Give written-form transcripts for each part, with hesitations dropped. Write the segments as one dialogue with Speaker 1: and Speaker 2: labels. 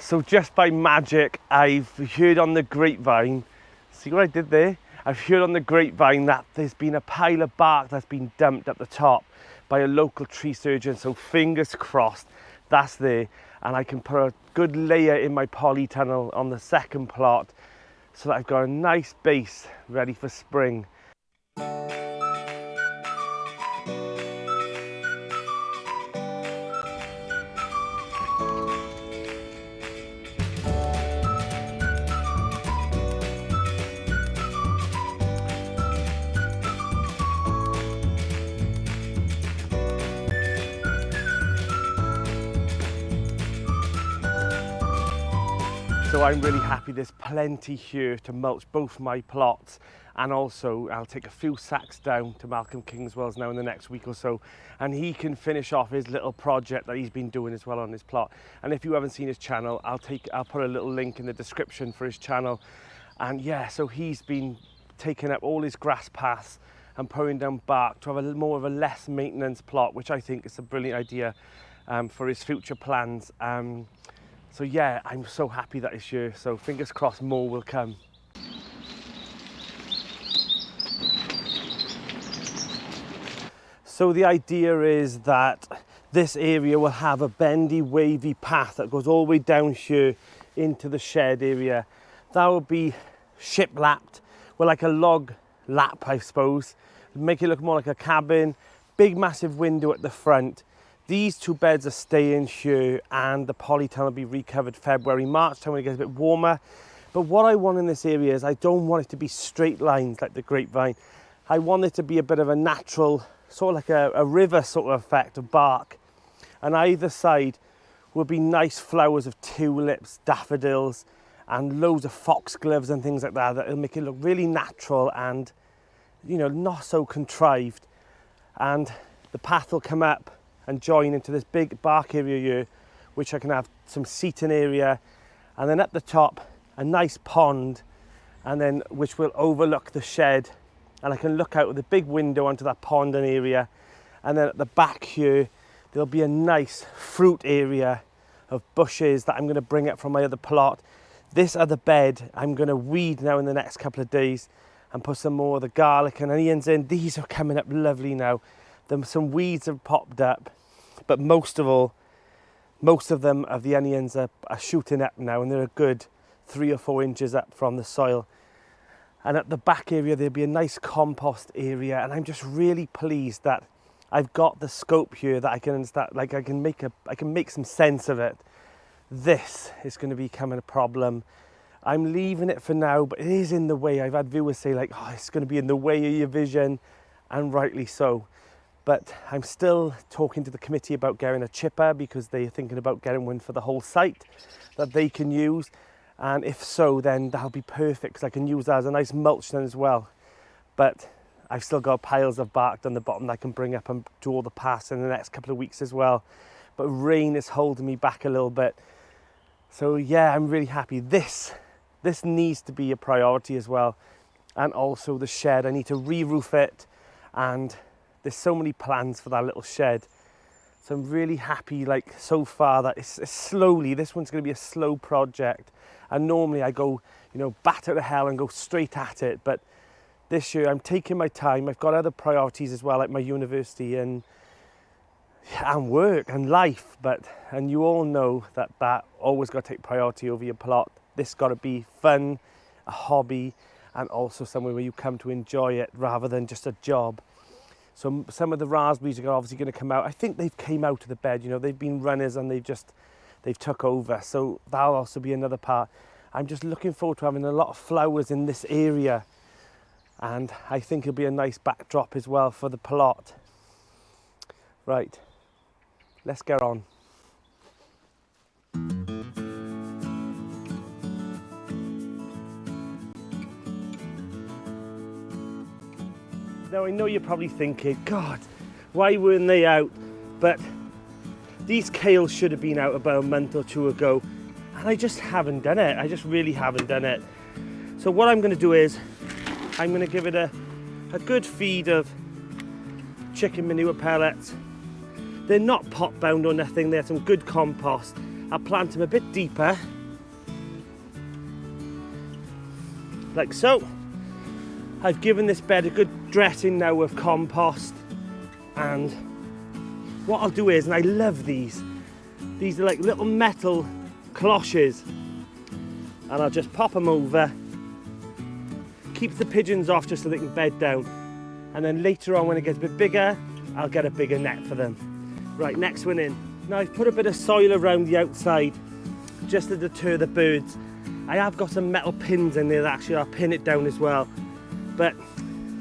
Speaker 1: So just by magic, I've heard on the grapevine, see what I did there? I've heard on the grapevine that there's been a pile of bark that's been dumped at the top by a local tree surgeon, so fingers crossed that's there, and I can put a good layer in my polytunnel on the second plot so that I've got a nice base ready for spring. So I'm really happy there's plenty here to mulch both my plots, and also I'll take a few sacks down to Malcolm Kingswell's now in the next week or so, and he can finish off his little project that he's been doing as well on his plot. And if you haven't seen his channel, I'll put a little link in the description for his channel. And yeah, so he's been taking up all his grass paths and pulling down bark to have a more of a less maintenance plot, which I think is a brilliant idea for his future plans. So yeah, I'm so happy that it's here, so fingers crossed more will come. So the idea is that this area will have a bendy, wavy path that goes all the way down here into the shed area. That will be shiplapped with like a log lap, I suppose. Make it look more like a cabin, big massive window at the front. These two beds are staying here, and the polytunnel will be recovered February, March time when it gets a bit warmer. But what I want in this area is I don't want it to be straight lines like the grapevine. I want it to be a bit of a natural, sort of like a river sort of effect of bark. And either side will be nice flowers of tulips, daffodils, and loads of foxgloves and things like that. That'll make it look really natural and, you know, not so contrived. And the path will come up and join into this big bark area here, which I can have some seating area, and then at the top a nice pond, and then which will overlook the shed, and I can look out with a big window onto that pond and area. And then at the back here there'll be a nice fruit area of bushes that I'm going to bring up from my other plot. This other bed I'm going to weed now in the next couple of days and put some more of the garlic and onions in. These are coming up lovely now. Some weeds have popped up, but most of them of the onions are shooting up now, and they're a good 3 or 4 inches up from the soil. And at the back area there'll be a nice compost area, and I'm just really pleased that I've got the scope here that I can start, like I can make some sense of it. This is going to become a problem. I'm leaving it for now, but it is in the way. I've had viewers say like, oh, it's going to be in the way of your vision, and rightly so. But I'm still talking to the committee about getting a chipper, because they're thinking about getting one for the whole site that they can use. And if so, then that'll be perfect, because I can use that as a nice mulch then as well. But I've still got piles of bark down the bottom that I can bring up and do all the paths in the next couple of weeks as well. But rain is holding me back a little bit. So yeah, I'm really happy. This needs to be a priority as well. And also the shed, I need to re-roof it, and there's so many plans for that little shed. So I'm really happy, like, so far that it's slowly, this one's going to be a slow project. And normally I go, you know, bat out of hell and go straight at it. But this year I'm taking my time. I've got other priorities as well, like my university and work and life. And you all know that always got to take priority over your plot. This got to be fun, a hobby, and also somewhere where you come to enjoy it rather than just a job. So some of the raspberries are obviously going to come out. I think they've came out of the bed, you know, they've been runners and they've took over. So that'll also be another part. I'm just looking forward to having a lot of flowers in this area. And I think it'll be a nice backdrop as well for the plot. Right, let's get on. Now I know you're probably thinking, God, why weren't they out? But these kale should have been out about a month or 2 ago, and I just haven't done it. I just really haven't done it. So what I'm going to do is I'm going to give it a good feed of chicken manure pellets. They're not pot bound or nothing, they're some good compost, I'll plant them a bit deeper, like so. I've given this bed a good dressing now with compost, and what I'll do is, and I love these are like little metal cloches, and I'll just pop them over, keep the pigeons off just so they can bed down, and then later on when it gets a bit bigger, I'll get a bigger net for them. Right, next one in. Now I've put a bit of soil around the outside just to deter the birds. I have got some metal pins in there that actually I'll pin it down as well. But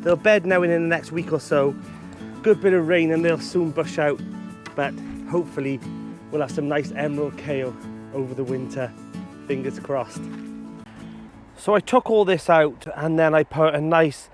Speaker 1: they'll bed now in the next week or so. Good bit of rain and they'll soon bush out. But hopefully we'll have some nice emerald kale over the winter. Fingers crossed. So I took all this out and then I put a nice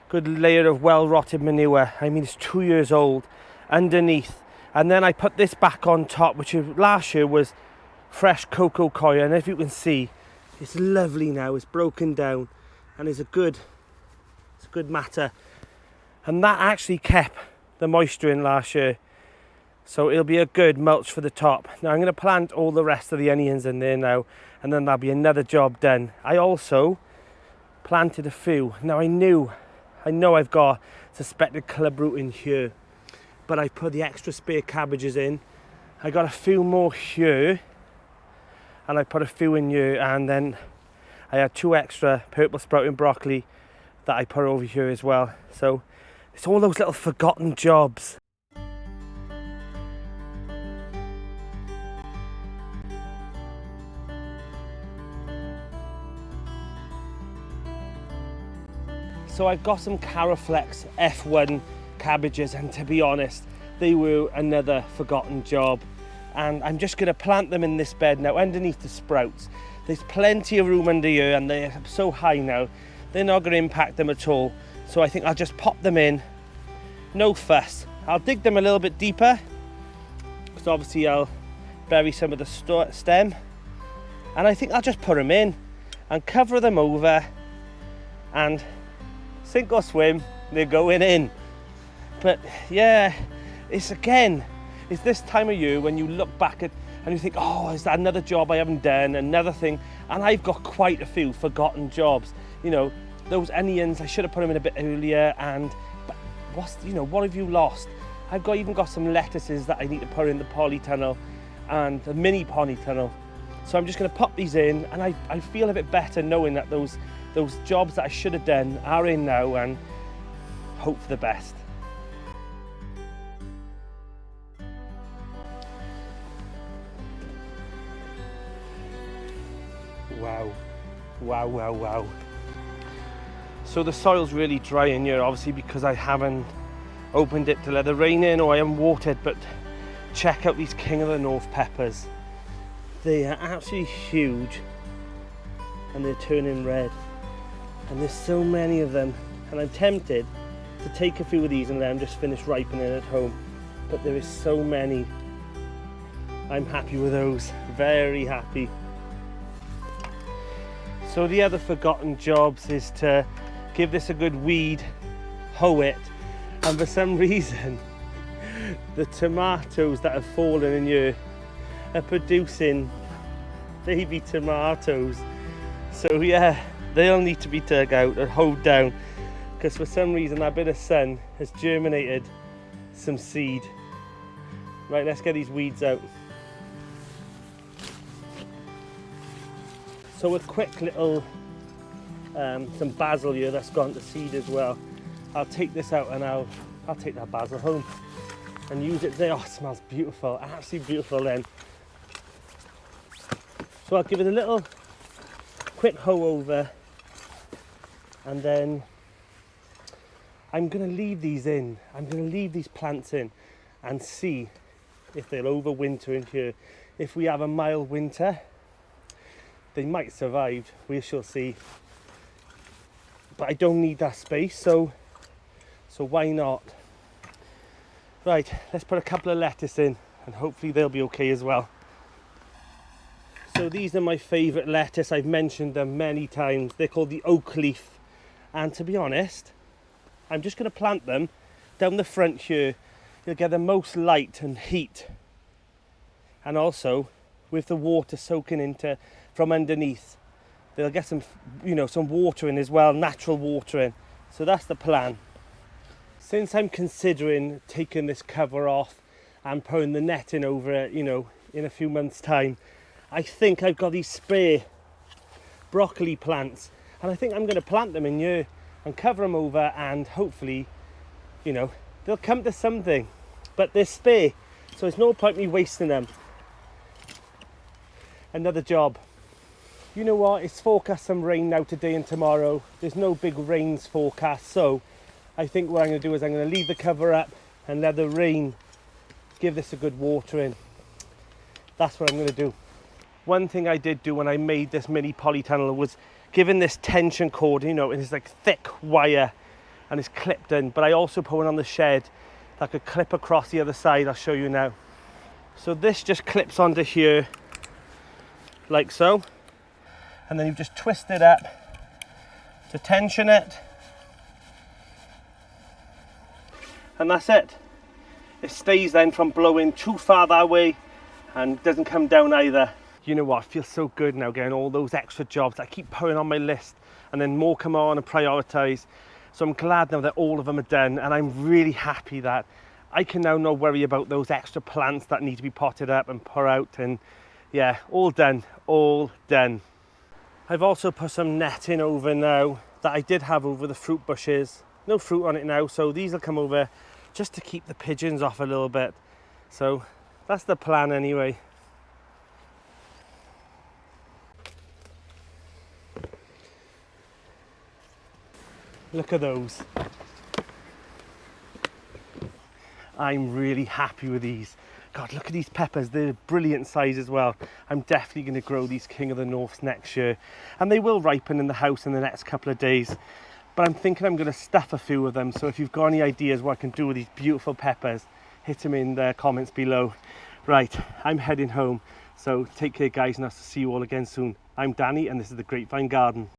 Speaker 1: good layer of well-rotted manure. I mean, it's 2 years old underneath. And then I put this back on top, which last year was fresh cocoa coir. And if you can see, it's lovely now. It's broken down and it's a good matter. And that actually kept the moisture in last year. So it'll be a good mulch for the top. Now I'm going to plant all the rest of the onions in there now, and then that'll be another job done. I also planted a few. Now I know I've got suspected club root in here, but I put the extra spare cabbages in. I got a few more here, and I put a few in here, and then I had 2 extra purple sprouting broccoli that I put over here as well. So it's all those little forgotten jobs. So I've got some Caraflex F1 cabbages, and to be honest, they were another forgotten job. And I'm just going to plant them in this bed now underneath the sprouts. There's plenty of room under here and they're so high now, they're not going to impact them at all. So I think I'll just pop them in, no fuss. I'll dig them a little bit deeper, because obviously I'll bury some of the stem. And I think I'll just put them in and cover them over, and sink or swim, they're going in. But yeah, it's this time of year when you look back at and you think, oh, is that another job I haven't done, another thing? And I've got quite a few forgotten jobs. You know, those onions, I should have put them in a bit earlier, but what have you lost? I've even got some lettuces that I need to put in the polytunnel, and the mini polytunnel. So I'm just going to pop these in, and I feel a bit better knowing that those jobs that I should have done are in now, and hope for the best. Wow. So the soil's really dry in here, obviously, because I haven't opened it to let the rain in, or I haven't watered. But check out these King of the North peppers. They are absolutely huge, and they're turning red. And there's so many of them, and I'm tempted to take a few of these and let them just finish ripening at home. But there is so many. I'm happy with those, very happy. So the other forgotten jobs is to give this a good weed, hoe it, and for some reason the tomatoes that have fallen in here are producing baby tomatoes. So yeah, they'll need to be dug out and hoed down, because for some reason that bit of sun has germinated some seed. Right, let's get these weeds out. So a quick little, some basil here that's gone to seed as well. I'll take this out and I'll take that basil home and use it there. Oh, it smells beautiful, absolutely beautiful then. So I'll give it a little quick hoe over, and then I'm going to leave these in. I'm going to leave these plants in and see if they'll overwinter in here. If we have a mild winter, they might survive, we shall see. But I don't need that space, so why not? Right, let's put a couple of lettuce in, and hopefully they'll be okay as well. So these are my favourite lettuce. I've mentioned them many times. They're called the Oakleaf, and to be honest, I'm just going to plant them down the front here. You'll get the most light and heat, and also with the water soaking into from underneath. They'll get some, you know, some watering as well, natural watering. So that's the plan. Since I'm considering taking this cover off and putting the netting over it, you know, in a few months' time, I think I've got these spare broccoli plants, and I think I'm going to plant them in here and cover them over, and hopefully, you know, they'll come to something. But they're spare, so it's no point me wasting them. Another job. You know what, it's forecast some rain now today and tomorrow. There's no big rains forecast, so I think what I'm going to do is I'm going to leave the cover up and let the rain give this a good watering. That's what I'm going to do. One thing I did do when I made this mini polytunnel was giving this tension cord, you know, it's like thick wire and it's clipped in, but I also put one on the shed that could clip across the other side. I'll show you now. So this just clips onto here like so, and then you just twist it up to tension it, and that's it. It stays then from blowing too far that way and doesn't come down either. You know what, it feels so good now getting all those extra jobs that I keep putting on my list, and then more come on and prioritise. So I'm glad now that all of them are done, and I'm really happy that I can now not worry about those extra plants that need to be potted up and put out, and yeah, all done, all done. I've also put some netting over now that I did have over the fruit bushes. No fruit on it now, so these will come over just to keep the pigeons off a little bit. So that's the plan anyway. Look at those. I'm really happy with these. God, look at these peppers. They're brilliant size as well. I'm definitely going to grow these King of the Norths next year. And they will ripen in the house in the next couple of days. But I'm thinking I'm going to stuff a few of them. So if you've got any ideas what I can do with these beautiful peppers, hit them in the comments below. Right, I'm heading home. So take care, guys, and I'll see you all again soon. I'm Danny, and this is the Grapevine Garden.